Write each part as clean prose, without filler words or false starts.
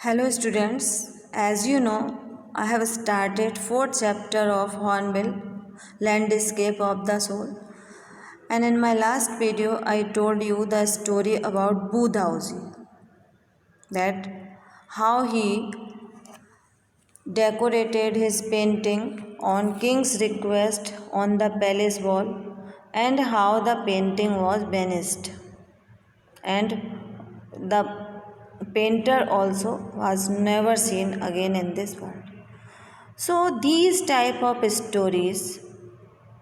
Hello students, as you know, I have started fourth chapter of Hornbill, Landscape of the Soul. And in my last video, I told you the story about Budauji, that how he decorated his painting on king's request on the palace wall and how the painting was banished. And the painter also was never seen again in this world. So these type of stories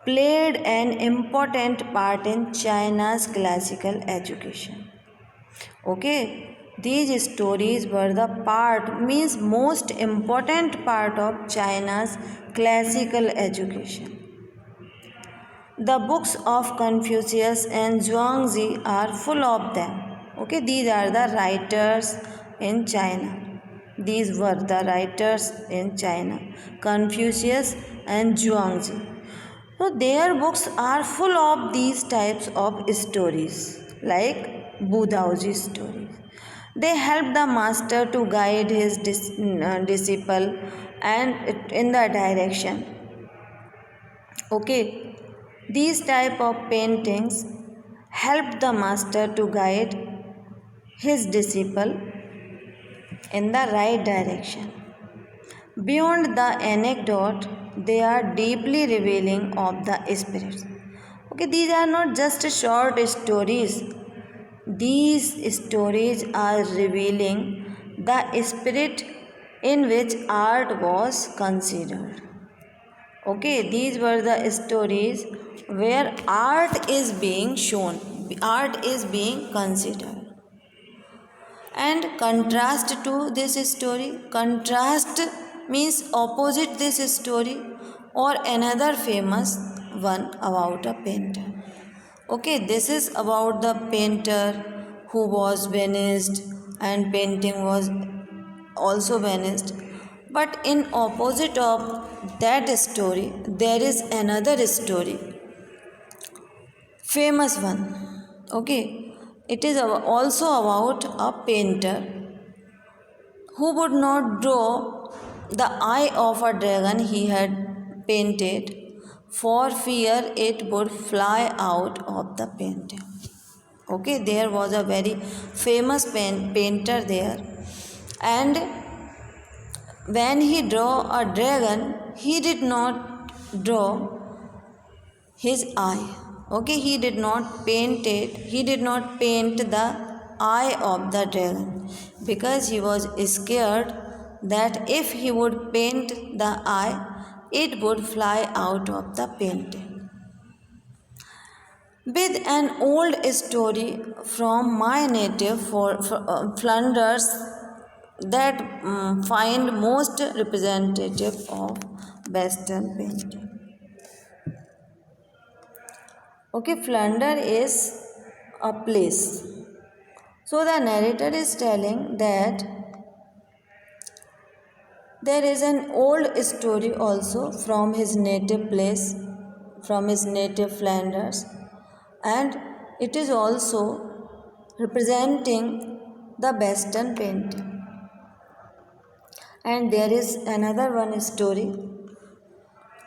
played an important part in China's classical education. Okay, these stories were the part means most important part of China's classical education. The books of Confucius and Zhuangzi are full of them. Okay, these are the writers in China. These were the writers in China, Confucius and Zhuangzi. So their books are full of these types of stories, like Budaoji stories. They help the master to guide his disciple and in the direction. Okay, these type of paintings help the master to guide his disciple in the right direction. Beyond the anecdote, they are deeply revealing of the spirits. Okay, these are not just short stories. These stories are revealing the spirit in which art was considered. Okay, these were the stories where art is being shown, art is being considered. And contrast to this story, contrast means opposite this story or another famous one about a painter. Okay, this is about the painter who was vanished and painting was also vanished. But in opposite of that story, there is another story, famous one. Okay, it is also about a painter who would not draw the eye of a dragon he had painted for fear it would fly out of the painting. Okay, there was a very famous painter there, and when he drew a dragon, he did not draw his eye. Okay, he did not paint it, he did not paint the eye of the dragon because he was scared that if he would paint the eye, it would fly out of the painting. With an old story from my native Flanders that find most representative of Western painting. Okay, Flanders is a place. So the narrator is telling that there is an old story also from his native place, from his native Flanders, and it is also representing the Western painting. And there is another one story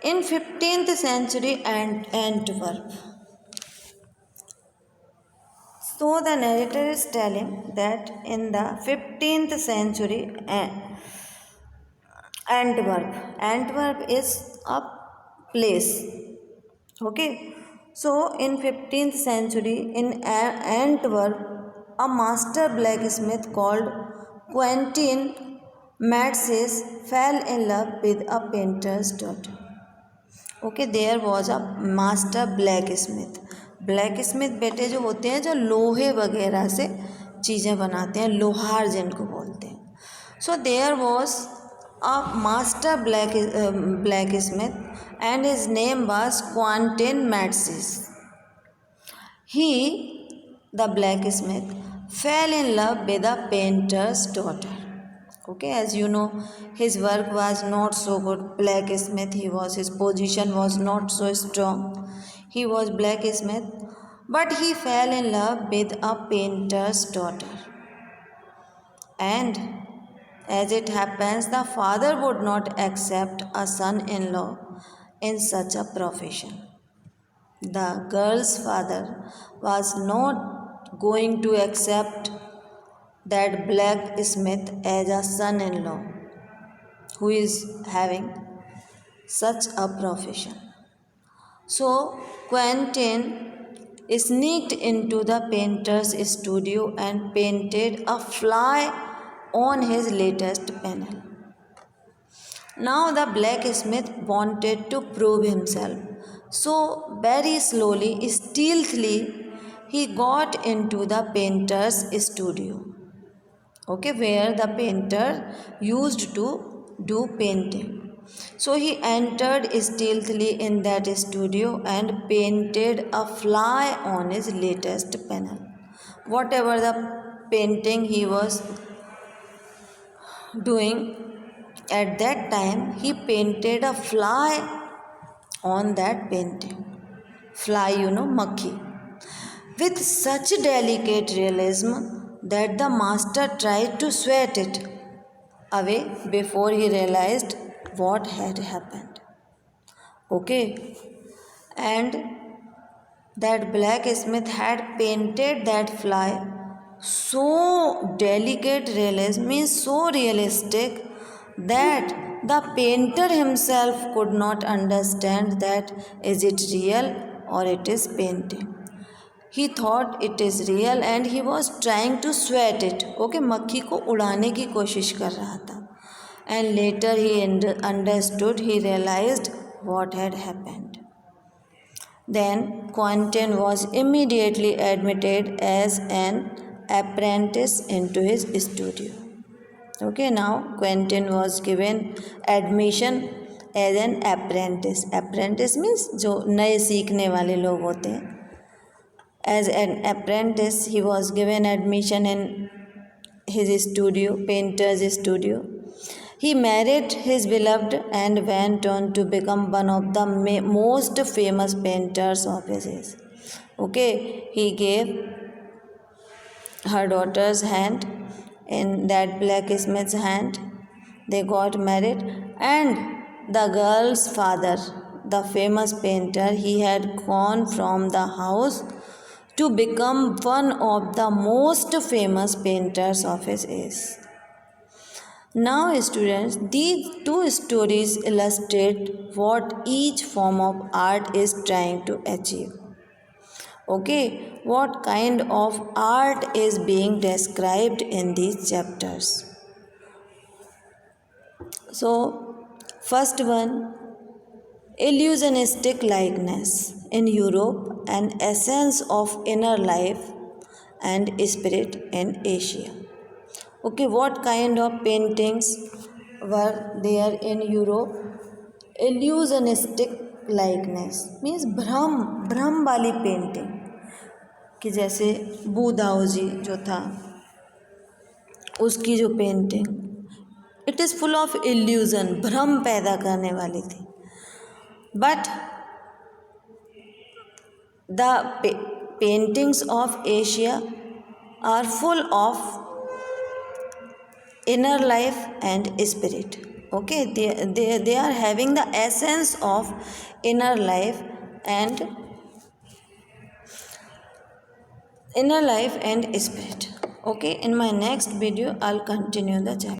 in 15th century and Antwerp. So the narrator is telling that in the 15th century Antwerp is a place. Okay, so in 15th century in Antwerp, a master blacksmith called Quentin Matsys fell in love with a painter's daughter. Okay, there was a master blacksmith. Blacksmith बेटे जो होते हैं जो लोहे वगैरह से चीज़ें बनाते हैं, लोहार जिनको बोलते हैं. So there was a master blacksmith and his name was Quentin Matsys. He, the blacksmith, fell in love with a painter's daughter. Okay, as you know, his work was not so good. Blacksmith, his position was not so strong. He was blacksmith, but he fell in love with a painter's daughter. And As it happens, the father would not accept a son-in-law in such a profession. The girl's father was not going to accept that blacksmith as a son-in-law who is having such a profession. So Quentin sneaked into the painter's studio and painted a fly on his latest panel. Now the blacksmith wanted to prove himself. So very slowly, stealthily, he got into the painter's studio. Okay, where the painter used to do painting. So he entered stealthily in that studio and painted a fly on his latest panel. Whatever the painting he was doing at that time, he painted a fly on that painting. Fly, makhi. With such delicate realism that the master tried to sweat it away before he realized what had happened. Okay, and that blacksmith had painted that fly so delicate realism, means so realistic, that the painter himself could not understand that is it real or it is painting. He thought it is real and he was trying to sweat it. Okay, मक्खी को उड़ाने की कोशिश कर रहा था. And later he understood, he realized what had happened. Then Quentin was immediately admitted as an apprentice into his studio. Okay, now Quentin was given admission as an apprentice. Apprentice means जो नए सीखने वाले लोग होते हैं. As an apprentice, he was given admission in his studio, painter's studio. He married his beloved and went on to become one of the most famous painters of his age. Okay, he gave her daughter's hand in that blacksmith's hand. They got married, and the girl's father, the famous painter, he had gone from the house to become one of the most famous painters of his age. Now students, these two stories illustrate what each form of art is trying to achieve. Okay, what kind of art is being described in these chapters? So, first one, illusionistic likeness. In Europe, an essence of inner life and spirit in Asia. Okay, what kind of paintings were there in Europe? Illusionistic likeness means भ्रम वाली painting, कि जैसे बूदाओ जी जो था उसकी जो painting, it is full of illusion, भ्रम पैदा करने वाली थी. But the paintings of Asia are full of inner life and spirit. Okay, they are having the essence of inner life and spirit. Okay, in my next video I'll continue the chapter.